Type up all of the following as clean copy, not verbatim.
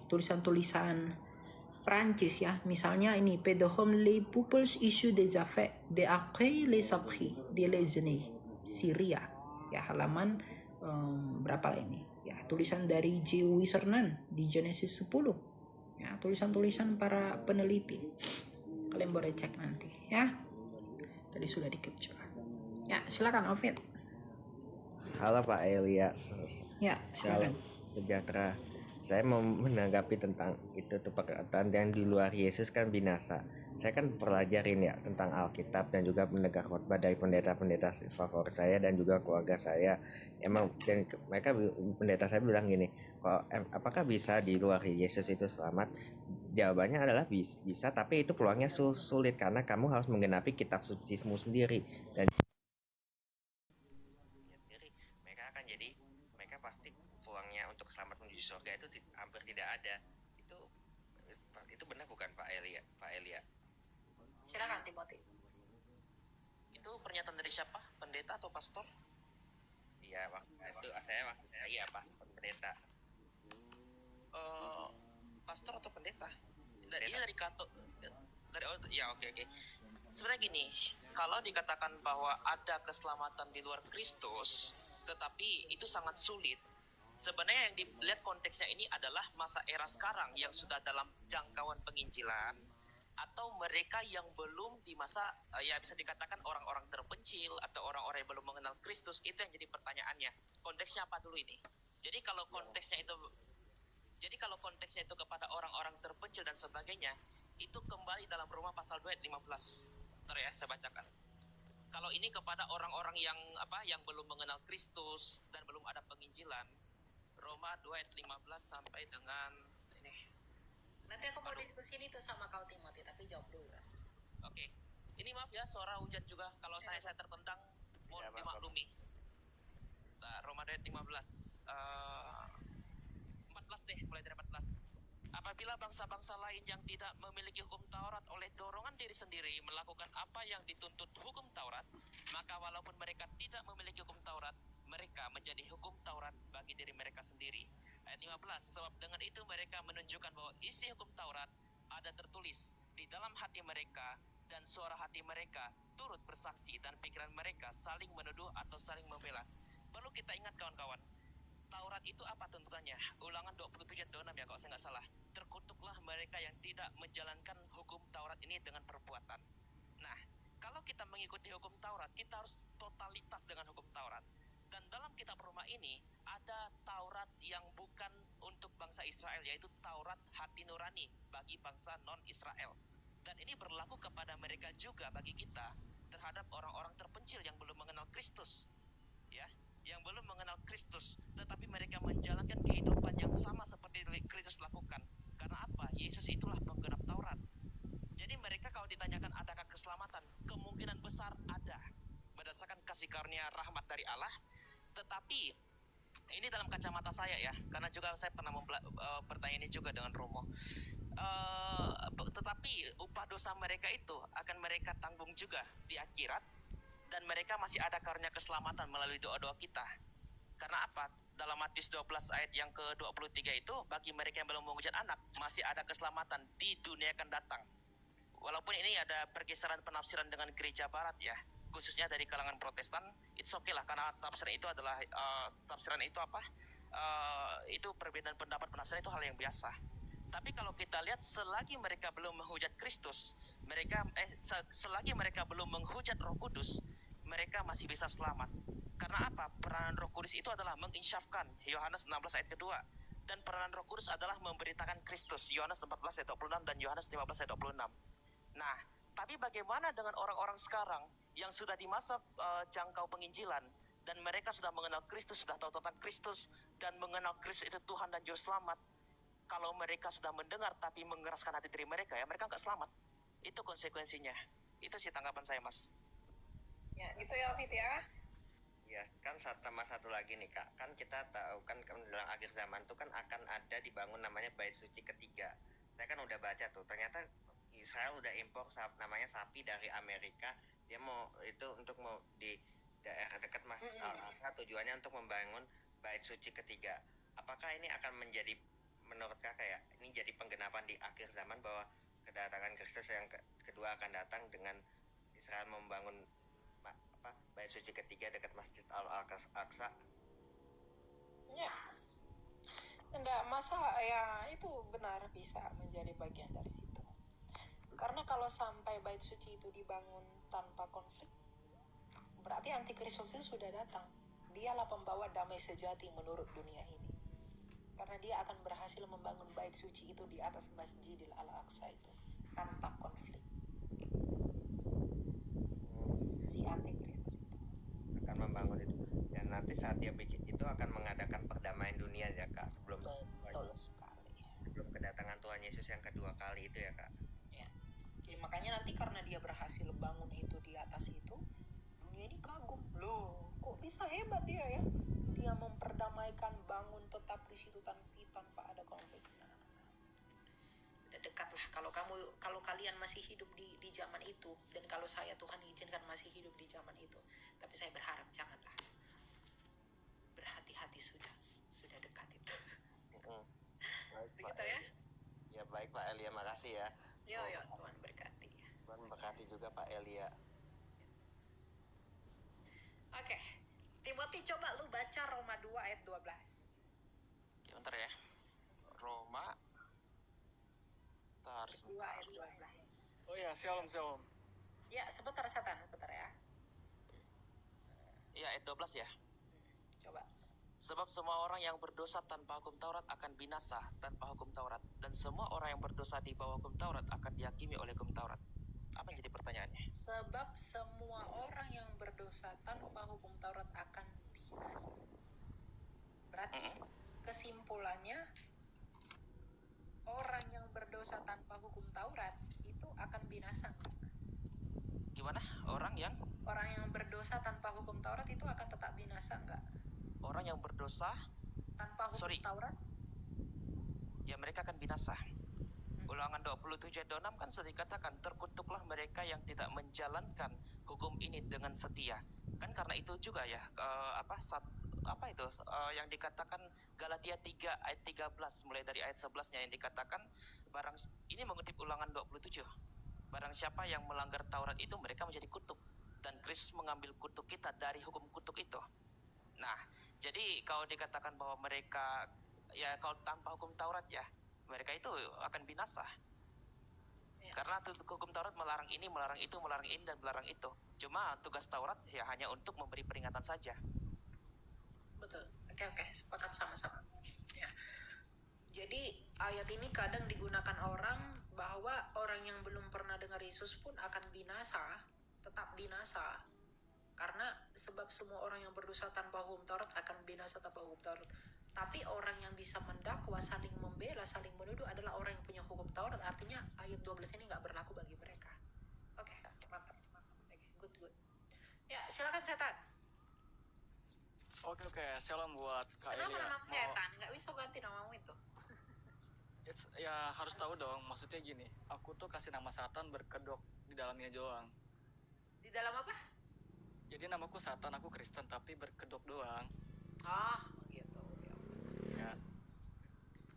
tulisan-tulisan Prancis ya, misalnya ini Pedehom les peuples issus des affaires de après les esprits de les années Syria ya, halaman berapa ini ya, tulisan dari J. Wisernan di Genesis 10 ya, tulisan-tulisan para peneliti, kalian boleh cek nanti ya, tadi sudah di capture ya. Silakan Ovid. Halo Pak Elia. Ya, silakan. Sejahtera. Saya mau menanggapi tentang itu tuh perkataan yang di luar Yesus kan binasa. Saya kan pelajarin ya tentang Alkitab dan juga mendengar khotbah dari pendeta-pendeta favorit saya dan juga keluarga saya. Emang dan mereka pendeta saya bilang gini, apakah bisa di luar Yesus itu selamat? Jawabannya adalah bisa, tapi itu peluangnya sulit karena kamu harus menggenapi kitab sucimu sendiri dan sendiri. Mereka pasti peluangnya untuk selamat menuju surga itu hampir tidak ada. Itu benar bukan Pak Elia? Silakan Timothy. Itu pernyataan dari siapa? Pendeta atau pastor? Iya, saya pastor pendeta. Pastor atau pendeta? Ini dari kato ya, oke. Sebenarnya gini, kalau dikatakan bahwa ada keselamatan di luar Kristus, tetapi itu sangat sulit. Sebenarnya yang dilihat konteksnya ini adalah masa era sekarang yang sudah dalam jangkauan penginjilan, atau mereka yang belum di masa ya bisa dikatakan orang-orang terpencil atau orang-orang yang belum mengenal Kristus. Itu yang jadi pertanyaannya, konteksnya apa dulu ini. Jadi kalau konteksnya itu kepada orang-orang terpencil dan sebagainya, itu kembali dalam Roma pasal 2 ayat 15. Bentar ya, saya bacakan. Kalau ini kepada orang-orang yang belum mengenal Kristus dan belum ada penginjilan, Roma 2 ayat 15 sampai dengan ini. Nanti aku mau diskusi ini tuh sama kau Timothy, tapi jawab dulu. Oke. Ini maaf ya, suara hujan juga. Kalau saya tertendang, mohon dimaklumi. Roma 2 ayat 15. 14 deh, mulai dari 14. Apabila bangsa-bangsa lain yang tidak memiliki hukum Taurat oleh dorongan diri sendiri melakukan apa yang dituntut hukum Taurat, maka walaupun mereka tidak memiliki hukum Taurat, mereka menjadi hukum Taurat bagi diri mereka sendiri. Ayat 15, sebab dengan itu mereka menunjukkan bahwa isi hukum Taurat ada tertulis di dalam hati mereka, dan suara hati mereka turut bersaksi, dan pikiran mereka saling menuduh atau saling membela. Perlu kita ingat kawan-kawan, Taurat itu apa tuntutannya? Ulangan 27 ayat 26 ya kalau saya nggak salah. Terkutuklah mereka yang tidak menjalankan hukum Taurat ini dengan perbuatan. Nah, kalau kita mengikuti hukum Taurat, kita harus totalitas dengan hukum Taurat. Dan dalam kitab Roma ini ada Taurat yang bukan untuk bangsa Israel, yaitu Taurat hati nurani bagi bangsa non-Israel. Dan ini berlaku kepada mereka juga, bagi kita, terhadap orang-orang terpencil yang belum mengenal Kristus, ya, yang belum mengenal Kristus, tetapi mereka menjalankan kehidupan yang sama seperti Kristus lakukan. Karena apa? Yesus itulah penggenap Taurat. Jadi mereka kalau ditanyakan adakah keselamatan, kemungkinan besar ada, berdasarkan kasih karunia rahmat dari Allah. Tetapi ini dalam kacamata saya ya, karena juga saya pernah bertanya ini juga dengan Romo. Tetapi upah dosa mereka itu akan mereka tanggung juga di akhirat, dan mereka masih ada karunia keselamatan melalui doa-doa kita. Karena apa? Dalam Matius 12 ayat yang ke-23 itu, bagi mereka yang belum mewujud anak, masih ada keselamatan di dunia akan datang. Walaupun ini ada pergeseran penafsiran dengan gereja barat ya, khususnya dari kalangan Protestan, it's okay lah, karena tafsiran itu adalah itu perbedaan pendapat penafsiran, itu hal yang biasa. Tapi kalau kita lihat, selagi mereka belum menghujat Kristus, selagi mereka belum menghujat Roh Kudus, mereka masih bisa selamat. Karena apa? Peranan Roh Kudus itu adalah menginsyafkan, Yohanes 16 ayat kedua. Dan peranan Roh Kudus adalah memberitakan Kristus, Yohanes 14 ayat 26 dan Yohanes 15 ayat 26. Nah, tapi bagaimana dengan orang-orang sekarang yang sudah di masa jangkau penginjilan, dan mereka sudah mengenal Kristus, sudah tahu tentang Kristus, dan mengenal Kristus itu Tuhan dan Juru Selamat? Kalau mereka sudah mendengar tapi mengeraskan hati diri mereka, ya mereka nggak selamat. Itu konsekuensinya. Itu sih tanggapan saya, Mas. Ya, gitu ya, Fit ya. Ya, kan sama satu lagi nih Kak, kan kita tahu kan dalam akhir zaman tuh kan akan ada dibangun namanya Bait Suci ketiga. Saya kan udah baca tuh, ternyata Israel udah impor namanya sapi dari Amerika. Dia mau itu untuk di daerah dekat Masjid Al-Aqsa, tujuannya untuk membangun Bait Suci ketiga. apakah ini akan menjadi, menurut kakak ya, ini jadi penggenapan di akhir zaman bahwa kedatangan Kristus yang kedua akan datang dengan Israel membangun bait suci ketiga dekat Masjid Al-Aqsa? Ya, enggak masalah ya, itu benar bisa menjadi bagian dari situ. Karena kalau sampai bait suci itu dibangun tanpa konflik, berarti antikristus itu sudah datang. Dialah pembawa damai sejati menurut dunia ini. Karena dia akan berhasil membangun bait suci itu di atas Masjidil Al-Aqsa itu tanpa konflik. Si antikristus itu akan membangun itu, dan nanti saat dia bikin itu akan mengadakan perdamaian dunia ya kak, sebelum sekali. Sebelum kedatangan Tuhan Yesus yang kedua kali itu ya kak. Ya. Jadi makanya nanti karena dia berhasil bangun itu di atas itu, dunia ini kagum. Loh, kok bisa hebat dia ya? Dia memperdamaikan, bangun tetap di situ tanpa ada konflik. Nah, udah dekat lah. Kalau kalian masih hidup di zaman itu, dan kalau saya Tuhan izinkan masih hidup di zaman itu, tapi saya berharap janganlah. Berhati-hati sudah dekat itu. Begitu ya? Ya baik Pak Elia, makasih ya. Yo, Tuhan berkati ya. Tuhan berkati juga Pak Elia. Oke. Timothy, coba lu baca Roma 2 ayat 12. Oke, bentar ya. Roma 2 ayat 12. Oh ya, shalom. Ya, sebentar ya. Iya, ayat 12 ya. Coba. Sebab semua orang yang berdosa tanpa hukum Taurat akan binasa tanpa hukum Taurat, dan semua orang yang berdosa di bawah hukum Taurat akan dihakimi oleh hukum Taurat. Apa yang jadi pertanyaannya? Sebab semua orang yang berdosa tanpa hukum Taurat akan binasa. Berarti kesimpulannya, orang yang berdosa tanpa hukum Taurat itu akan binasa. Gimana? Orang yang berdosa tanpa hukum Taurat itu akan tetap binasa enggak? Orang yang berdosa tanpa hukum Taurat? Ya, mereka akan binasa. Ulangan 27 ayat 26 kan sudah dikatakan, terkutuklah mereka yang tidak menjalankan hukum ini dengan setia. Kan karena itu juga ya, yang dikatakan Galatia 3 ayat 13, mulai dari ayat 11-nya yang dikatakan, ini mengutip Ulangan 27. Barang siapa yang melanggar Taurat itu, mereka menjadi kutuk, dan Kristus mengambil kutuk kita dari hukum kutuk itu. Nah, jadi kalau dikatakan bahwa mereka, ya kalau tanpa hukum Taurat ya, mereka itu akan binasa. Ya. Karena hukum Taurat melarang ini, melarang itu, melarang ini, dan melarang itu. Cuma tugas Taurat ya hanya untuk memberi peringatan saja. Betul. Oke, sepakat sama-sama. Ya. Jadi ayat ini kadang digunakan orang bahwa orang yang belum pernah dengar Yesus pun akan binasa, tetap binasa. Karena sebab semua orang yang berdosa tanpa hukum Taurat akan binasa tanpa hukum Taurat. Tapi orang yang bisa mendakwa, saling membela, saling menuduh adalah orang yang punya hukum Taurat. Artinya ayat 12 ini nggak berlaku bagi mereka. Oke, mantap. Oke, good. Ya, silakan setan. Oke, shalom buat Kak Elia. Kenapa nama setan? Nggak bisa ganti namamu itu. Ya harus tahu dong, maksudnya gini, aku tuh kasih nama Satan berkedok di dalamnya doang. Di dalam apa? Jadi namaku Satan, aku Kristen, tapi berkedok doang. Gitu. Ya.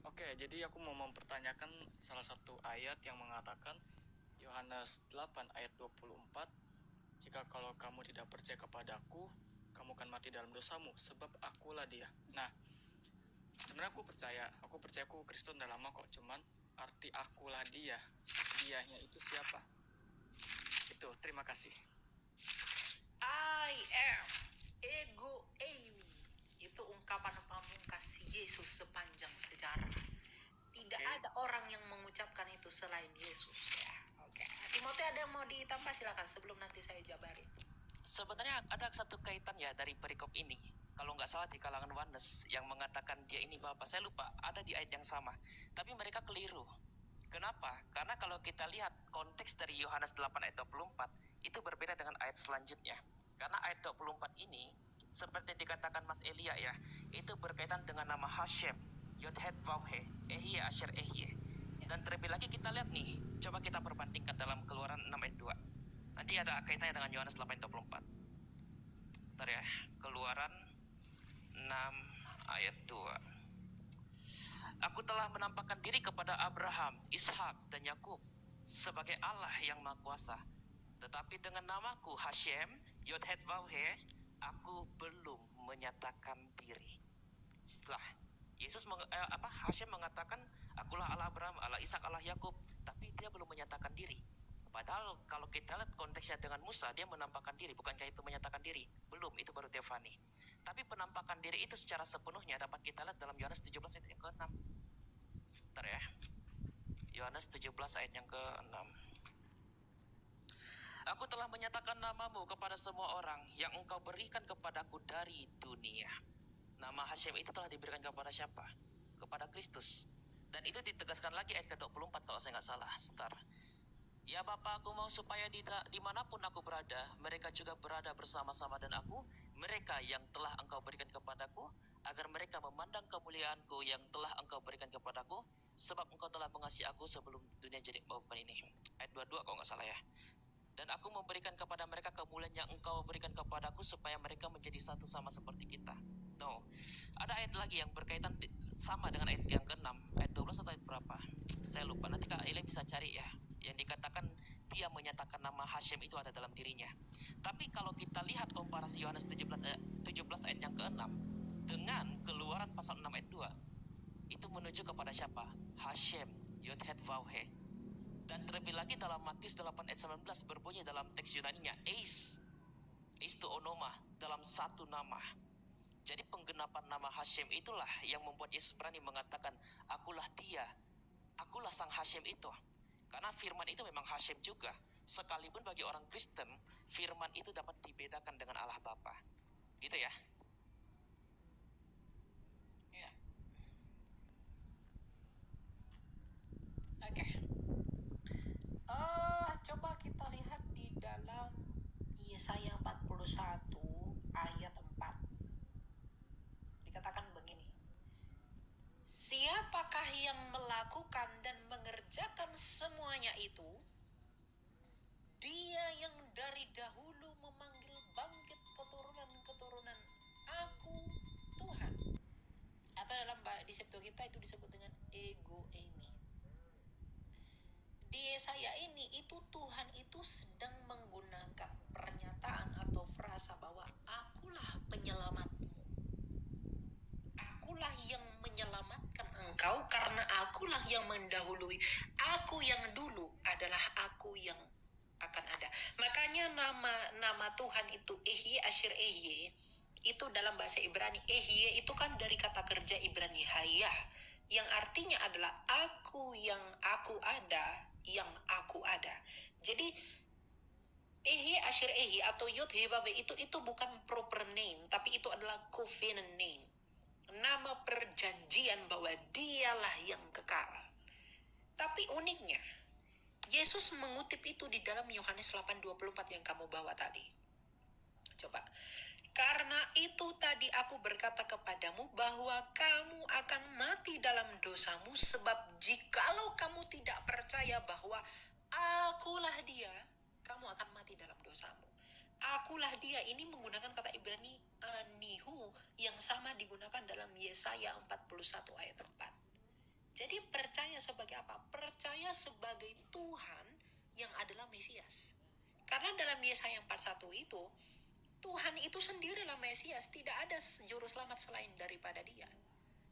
Oke, jadi aku mau mempertanyakan salah satu ayat yang mengatakan, Yohanes 8 ayat 24, jika kalau kamu tidak percaya kepadaku, kamu akan mati dalam dosamu, sebab akulah dia. Nah, sebenarnya aku percaya aku Kristen udah lama kok, cuman arti akulah dia, dianya itu siapa? Itu, terima kasih. I am ego eimi. Itu ungkapan pamungkas Yesus sepanjang sejarah. Tidak ada orang yang mengucapkan itu selain Yesus ya. Oke. Timothy, ada yang mau ditambah? Silakan sebelum nanti saya jabarin. Sebenarnya ada satu kaitan ya dari perikop ini. Kalau nggak salah di kalangan Oneness yang mengatakan dia ini Bapa, saya lupa, ada di ayat yang sama. Tapi mereka keliru. Kenapa? Karena kalau kita lihat konteks dari Yohanes 8 ayat 24, itu berbeda dengan ayat selanjutnya. Karena ayat 24 ini, seperti dikatakan Mas Elia ya, itu berkaitan dengan nama Hashem, Yodhet Vavhe, Ehye Asher Ehye. Dan terlebih lagi kita lihat nih, coba kita perbandingkan dalam Keluaran 6 ayat 2. Nanti ada kaitannya dengan Yohanes 8 ayat 24. Bentar ya, Keluaran 6 ayat 2. telah menampakkan diri kepada Abraham, Ishak, dan Yakub sebagai Allah yang Maha Kuasa. Tetapi dengan namaku Hashem, Yod-Het-Vav-He, aku belum menyatakan diri. Setelah Yesus Hashem mengatakan, akulah Allah Abraham, Allah Ishak, Allah Yakub, tapi dia belum menyatakan diri. Padahal kalau kita lihat konteksnya dengan Musa, dia menampakkan diri. Bukankah itu menyatakan diri? Belum, itu baru teofani. Tapi penampakan diri itu secara sepenuhnya dapat kita lihat dalam Yohanes 17 ayat yang ke-6. Bentar ya. Yohanes 17 ayat yang ke-6. Aku telah menyatakan namamu kepada semua orang yang engkau berikan kepadaku dari dunia. Nama Hashem itu telah diberikan kepada siapa? Kepada Kristus. Dan itu ditegaskan lagi ayat ke-24 kalau saya nggak salah. Sebentar. Ya Bapa, aku mau supaya dimanapun aku berada, mereka juga berada bersama-sama dan aku, mereka yang telah engkau berikan kepadaku, agar mereka memandang kemuliaanku yang telah engkau berikan kepadaku, sebab engkau telah mengasihi aku sebelum dunia jadi. Oh, bukan ini. Ayat 22 kalau nggak salah ya. Dan aku memberikan kepada mereka kemuliaan yang engkau berikan kepadaku, supaya mereka menjadi satu sama seperti kita. No. Ada ayat lagi yang berkaitan sama dengan ayat yang ke-6, ayat 12 atau ayat berapa? Saya lupa, nanti Kak Ile bisa cari ya. Yang dikatakan dia menyatakan nama Hashem itu ada dalam dirinya. Tapi kalau kita lihat komparasi Yohanes 17 ayat yang ke-6 dengan Keluaran pasal 6 ayat 2, itu menuju kepada siapa? Hashem, Yod-Het-Vav-He. Dan terlebih lagi dalam Matius 8 ayat 19 berbunyi dalam teks Yunaninya Eis to onoma, dalam satu nama. Jadi penggenapan nama Hashem itulah yang membuat Yesus berani mengatakan, akulah dia, akulah sang Hashem itu. Karena firman itu memang Hashem juga. Sekalipun bagi orang Kristen, firman itu dapat dibedakan dengan Allah Bapa. Gitu ya. Ya. Oke. Coba kita lihat di dalam Yesaya 41 ayat 4. Dikatakan begini. Siapakah yang melakukan dan mengerjakan semuanya itu? Dia yang dari dahulu memanggil bangkit keturunan-keturunan aku Tuhan. Atau di Septuaginta itu disebut dengan ego eimi. Di Yesaya ini itu Tuhan itu sedang menggunakan pernyataan atau frasa bahwa akulah penyelamatmu. Akulah yang menyelamatkan engkau karena akulah yang mendahului. Aku yang dulu adalah aku yang akan ada. Makanya nama Tuhan itu Ehye Asher Ehye itu dalam bahasa Ibrani. Ehye itu kan dari kata kerja Ibrani hayah, yang artinya adalah aku yang aku ada, yang aku ada. Jadi Ehye Asher Ehye atau Yod-He-Vav-He itu bukan proper name, tapi itu adalah covenant name. Nama perjanjian bahwa dialah yang kekal. Tapi uniknya, Yesus mengutip itu di dalam Yohanes 8:24 yang kamu bawa tadi. Coba. Karena itu tadi aku berkata kepadamu bahwa kamu akan mati dalam dosamu, sebab jikalau kamu tidak percaya bahwa akulah dia, kamu akan mati dalam dosamu. Akulah dia ini menggunakan kata Ibrani anihu yang sama digunakan dalam Yesaya 41 ayat 4. Jadi percaya sebagai apa? Percaya sebagai Tuhan yang adalah Mesias. Karena dalam Yesaya 41 itu, Tuhan itu sendirilah Mesias, tidak ada juru selamat selain daripada dia.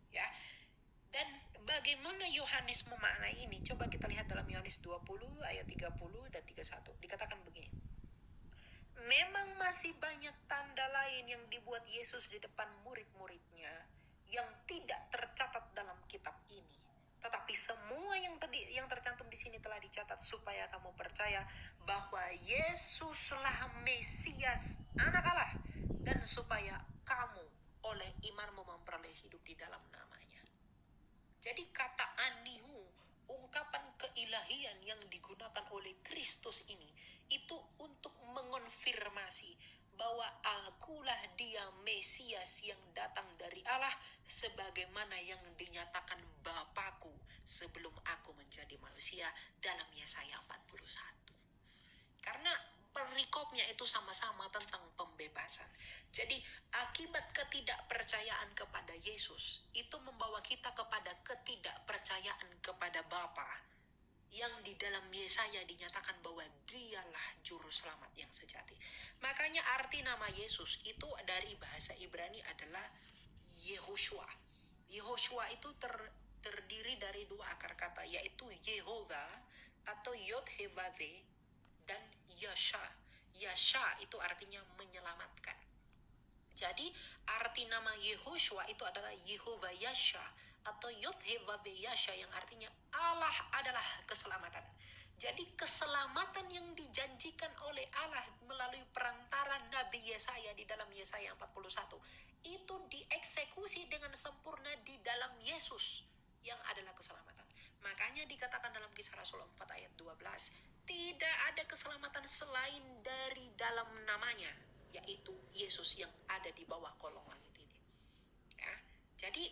Ya. Dan bagaimana Yohanes memaknai ini? Coba kita lihat dalam Yohanes 20 ayat 30 dan 31. Dikatakan begini. Memang masih banyak tanda lain yang dibuat Yesus di depan murid-muridnya yang tidak tercatat dalam kitab ini. Tetapi semua yang tercantum di sini telah dicatat supaya kamu percaya bahwa Yesuslah Mesias, Anak Allah, dan supaya kamu oleh imanmu memperoleh hidup di dalam namanya. Jadi kata anihu, ungkapan keilahian yang digunakan oleh Kristus ini, itu untuk mengonfirmasi bahwa akulah dia Mesias yang datang dari Allah, sebagaimana yang dinyatakan Bapakku sebelum aku menjadi manusia dalam Yesaya 41. Karena perikopnya itu sama-sama tentang pembebasan. Jadi akibat ketidakpercayaan kepada Yesus itu membawa kita kepada ketidakpercayaan Yesaya dinyatakan bahwa dialah juru selamat yang sejati. Makanya arti nama Yesus itu dari bahasa Ibrani adalah Yehoshua. Yehoshua itu terdiri dari dua akar kata, yaitu Yehovah atau Yod-Heh-Vav-He dan Yasha. Yasha itu artinya menyelamatkan. Jadi arti nama Yehoshua itu adalah Yehovah Yasha atau Yod-Heh-Vav-He Yasha, yang artinya Allah adalah keselamatan. Jadi keselamatan yang dijanjikan oleh Allah melalui perantara Nabi Yesaya di dalam Yesaya 41 itu dieksekusi dengan sempurna di dalam Yesus yang adalah keselamatan. Makanya dikatakan dalam Kisah Rasul 4 ayat 12, tidak ada keselamatan selain dari dalam namanya, yaitu Yesus yang ada di bawah kolong langit ini. Ya, jadi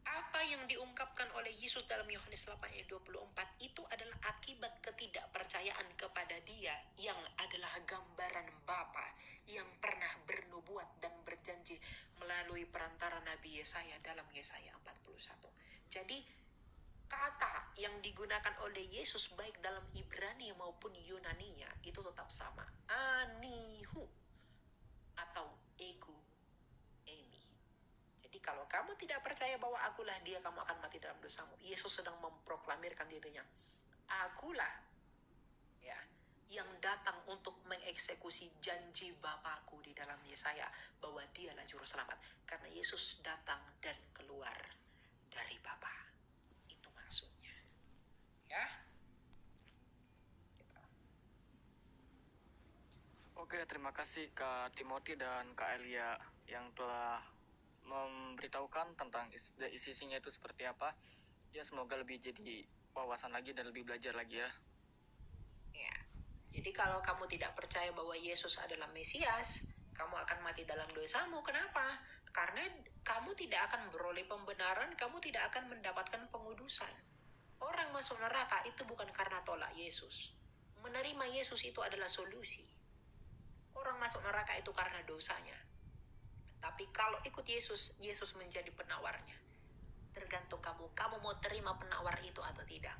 apa yang diungkapkan oleh Yesus dalam Yohanes 8 ayat 24 itu adalah akibat ketidakpercayaan kepada Dia yang adalah gambaran Bapa yang pernah bernubuat dan berjanji melalui perantara Nabi Yesaya dalam Yesaya 41. Jadi kata yang digunakan oleh Yesus baik dalam Ibrani maupun Yunaninya itu tetap sama, anihu atau ego emi. Jadi kalau kamu tidak percaya bahwa akulah Dia, kamu akan mati dalam dosamu. Yesus sedang memproklamirkan dirinya, akulah ya yang datang untuk mengeksekusi janji Bapakku di dalam Yesaya bahwa Dialah juru selamat, karena Yesus datang dan keluar dari Bapa. Itu maksudnya. Ya. Oke, terima kasih Kak Timothy dan Kak Elia yang telah memberitahukan tentang isi-isinya itu seperti apa. Ya, semoga lebih jadi wawasan lagi dan lebih belajar lagi ya. Ya. Jadi kalau kamu tidak percaya bahwa Yesus adalah Mesias, kamu akan mati dalam dosamu. Kenapa? Karena kamu tidak akan beroleh pembenaran, kamu tidak akan mendapatkan pengudusan. Orang masuk neraka itu bukan karena tolak Yesus. Menerima Yesus itu adalah solusi. Orang masuk neraka itu karena dosanya. Tapi kalau ikut Yesus, Yesus menjadi penawarnya. Tergantung kamu mau terima penawar itu atau tidak.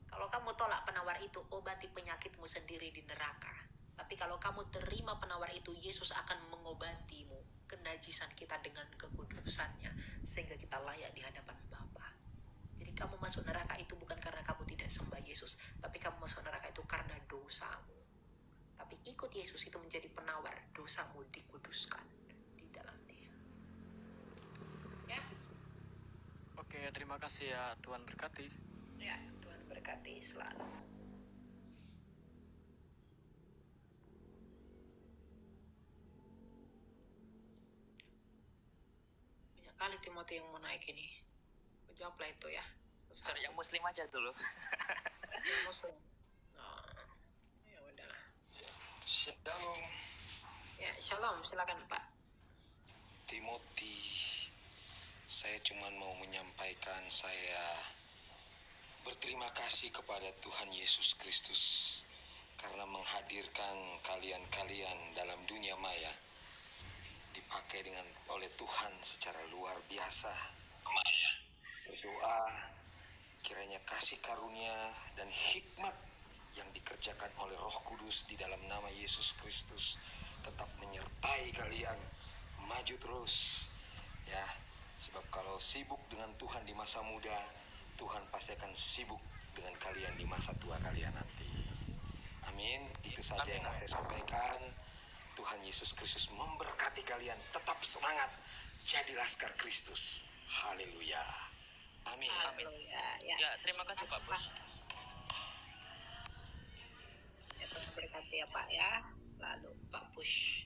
Kalau kamu tolak penawar itu, obati penyakitmu sendiri di neraka. Tapi kalau kamu terima penawar itu, Yesus akan mengobatimu kenajisan kita dengan kekudusannya, sehingga kita layak di hadapan Bapa. Jadi kamu masuk neraka itu bukan karena kamu tidak sembah Yesus, tapi kamu masuk neraka itu karena dosamu. Tapi ikut Yesus itu menjadi penawar, dosamu dikuduskan di dalam Dia. Ya. Oke, terima kasih ya, Tuhan berkati. Ya, Tuhan berkati selalu. Banyak kali Timothy yang mau naik ini. Jawablah itu ya. Cari yang muslim aja dulu. Muslim. Oh, ya udahlah. Shalom, Ya, shalom, silakan Pak. Timothy. Saya cuma mau menyampaikan saya berterima kasih kepada Tuhan Yesus Kristus karena menghadirkan kalian-kalian dalam dunia maya, dipakai oleh Tuhan secara luar biasa. Maya, berdoa kiranya kasih karunia dan hikmat yang dikerjakan oleh Roh Kudus di dalam nama Yesus Kristus tetap menyertai kalian maju terus ya, sebab kalau sibuk dengan Tuhan di masa muda, Tuhan pasti akan sibuk dengan kalian di masa tua kalian nanti. Amin. Itu saja yang saya sampaikan. Tuhan Yesus Kristus memberkati kalian. Tetap semangat. Jadi laskar Kristus. Haleluya. Amin. Ya, terima kasih Pak Bos. Ya, Tuhan berkati ya Pak ya. Selalu Pak Push.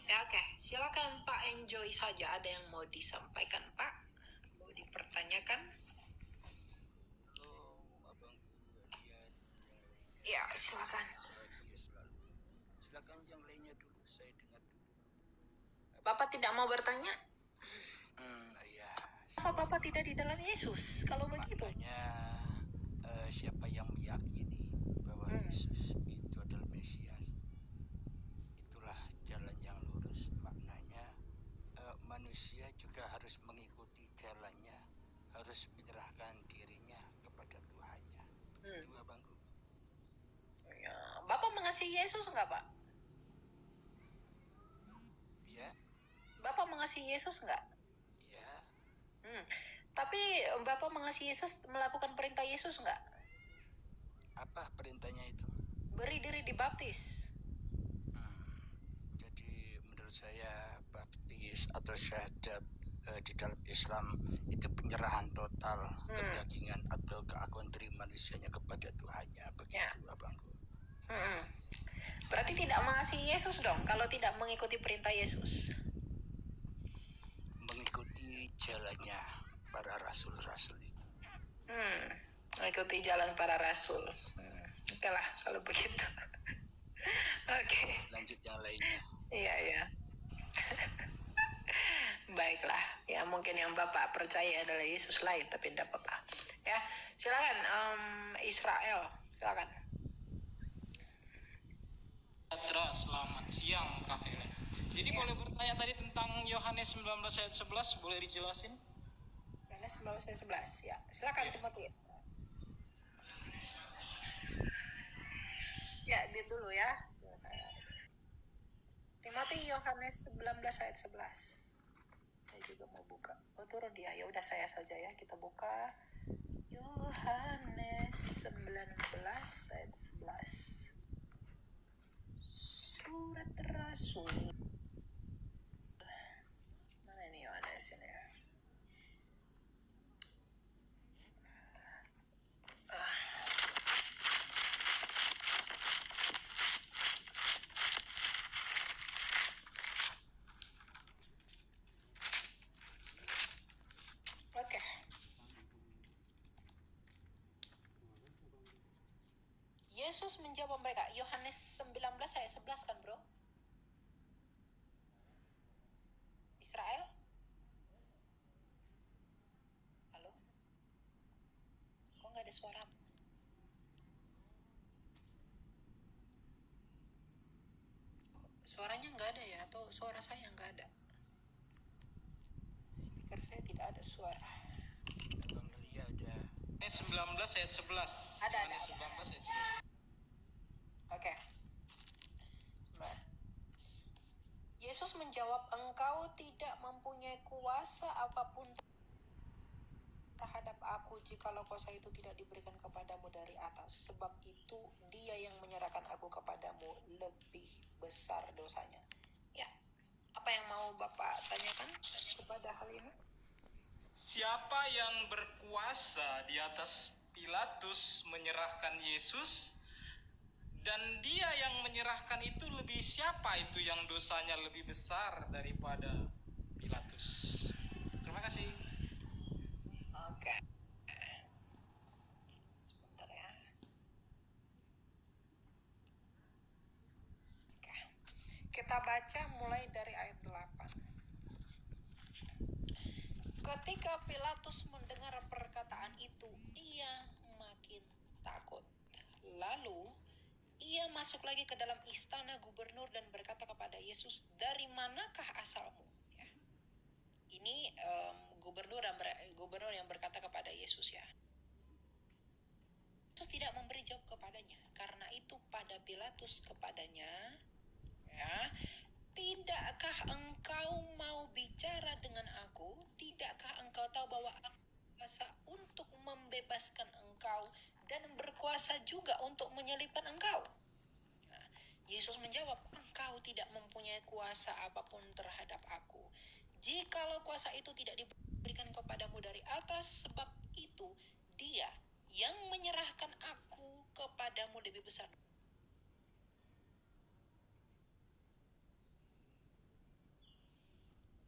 Ya oke, silakan Pak, enjoy saja. Ada yang mau disampaikan Pak? Mau dipertanyakan? Ya, silakan. Silakan yang lainnya dulu, saya dengar dulu. Bapak tidak mau bertanya? Ya, Apa Bapak tidak di dalam Yesus? Kalau begitu. maknanya siapa yang meyakini bahwa Yesus itu adalah Mesias, itulah jalan yang lurus. Maknanya manusia juga harus mengikuti jalannya, harus menyerahkan dirinya kepada Tuhannya. Itu abangku. Bapak mengasihi Yesus enggak, Pak? Ya, Bapak mengasihi Yesus enggak? ya. Tapi Bapak mengasihi Yesus, melakukan perintah Yesus enggak? Apa perintahnya itu? Beri diri dibaptis. Jadi menurut saya baptis atau syahadat di dalam Islam itu penyerahan total kedagingan atau keakuan manusianya kepada Tuhannya, begitu abangku. Berarti tidak mengasihi Yesus dong kalau tidak mengikuti perintah Yesus. Mengikuti jalannya para rasul-rasul itu. Mengikuti jalan para rasul. Oke lah kalau begitu. Oke. Lanjut yang lainnya. Iya. Baiklah, ya mungkin yang Bapak percaya adalah Yesus lain, tapi tidak apa-apa. Ya, silakan Israel, silakan. Sejahtera, selamat siang Kak Hele. Jadi boleh bertanya tadi tentang Yohanes 19 ayat 11, boleh dijelasin? Yohanes 19 ayat 11, ya. Silakan Timothy. Ya, dia dulu ya. Timothy Yohanes 19 ayat 11. Saya juga mau buka. Oh, turun dia. Ya udah saya saja ya. Kita buka Yohanes 19 ayat 11. Surat Rasul. Mana ini Yohanes ini? Oke. Yesus menjawab mereka. Yohanes 19 ayat 11 kan, bro? Israel? Halo? Kok nggak ada suara? Suaranya nggak ada ya? Atau suara saya nggak ada? Speaker saya tidak ada suara. Abang Elia ada. Yohanes 19 ayat 11. Ada. Yohanes 19 ayat 11. Oke. Sebentar. Yesus menjawab, engkau tidak mempunyai kuasa apapun terhadap aku jikalau kuasa itu tidak diberikan kepadamu dari atas. Sebab itu dia yang menyerahkan aku kepadamu lebih besar dosanya. Ya, apa yang mau Bapak tanyakan kepada hal ini? Siapa yang berkuasa di atas Pilatus menyerahkan Yesus? Dan dia yang menyerahkan itu lebih siapa itu yang dosanya lebih besar daripada Pilatus? Terima kasih. Oke. Sebentar ya. Oke. Kita baca mulai dari ayat 8. Ketika Pilatus mendengar perkataan itu, ia makin takut. Lalu ia masuk lagi ke dalam istana gubernur dan berkata kepada Yesus, dari manakah asalmu? Ya. Ini gubernur yang berkata kepada Yesus ya. Yesus tidak memberi jawab kepadanya. Karena itu pada Pilatus kepadanya, ya, tidakkah engkau mau bicara dengan aku? Tidakkah engkau tahu bahwa aku berkuasa untuk membebaskan engkau dan berkuasa juga untuk menyalibkan engkau? Nah, Yesus menjawab, engkau tidak mempunyai kuasa apapun terhadap aku. Jikalau kuasa itu tidak diberikan kepadamu dari atas, sebab itu dia yang menyerahkan aku kepadamu lebih besar.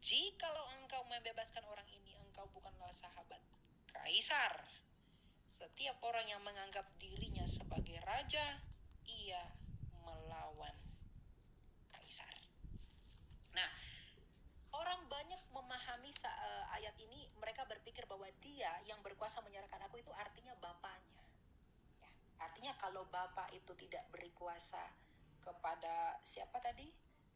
Jikalau engkau membebaskan orang ini, engkau bukanlah sahabat Kaisar. Setiap orang yang menganggap dirinya sebagai raja, ia melawan Kaisar. Nah, orang banyak memahami ayat ini, mereka berpikir bahwa dia yang berkuasa menyerahkan aku itu artinya bapaknya. Ya, artinya kalau bapak itu tidak beri kuasa kepada siapa tadi?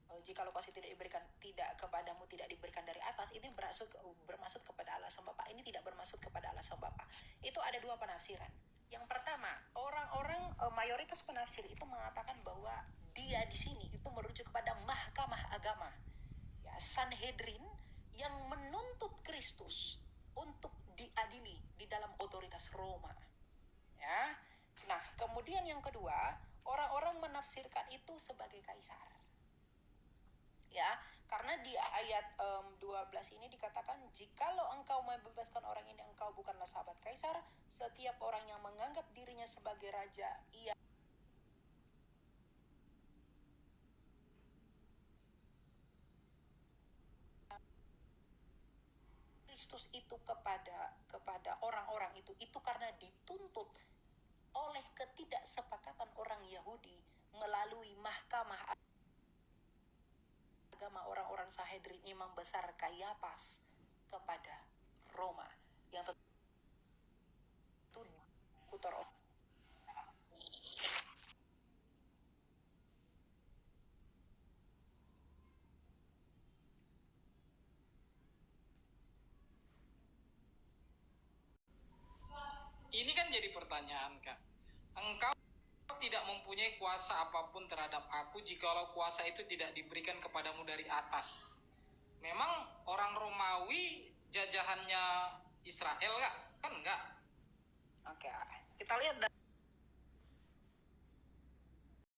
Jikalau kuasa tidak kepadamu tidak diberikan dari atas, ini bermaksud kepada Allah sang Bapa. Ini tidak bermaksud kepada Allah sang Bapa. Itu ada dua penafsiran. Yang pertama, orang-orang mayoritas penafsir itu mengatakan bahwa dia di sini itu merujuk kepada mahkamah agama, ya, Sanhedrin yang menuntut Kristus untuk diadili di dalam otoritas Roma. Ya. Nah, kemudian yang kedua, orang-orang menafsirkan itu sebagai kaisar. Ya, karena di ayat 12 ini dikatakan, jikalau engkau membebaskan orang ini, engkau bukanlah sahabat kaisar. Setiap orang yang menganggap dirinya sebagai raja, ia Kristus itu kepada orang-orang itu karena dituntut oleh ketidaksepakatan orang Yahudi melalui mahkamah agama orang-orang Sanhedrin, imam besar Kayafas, kepada Roma yang tentu eksekutor. Ini kan jadi pertanyaan, Kak. Engkau tidak mempunyai kuasa apapun terhadap aku jikalau kuasa itu tidak diberikan kepadamu dari atas. Memang orang Romawi jajahannya Israel, Kak? Kan enggak. Oke, kita lihat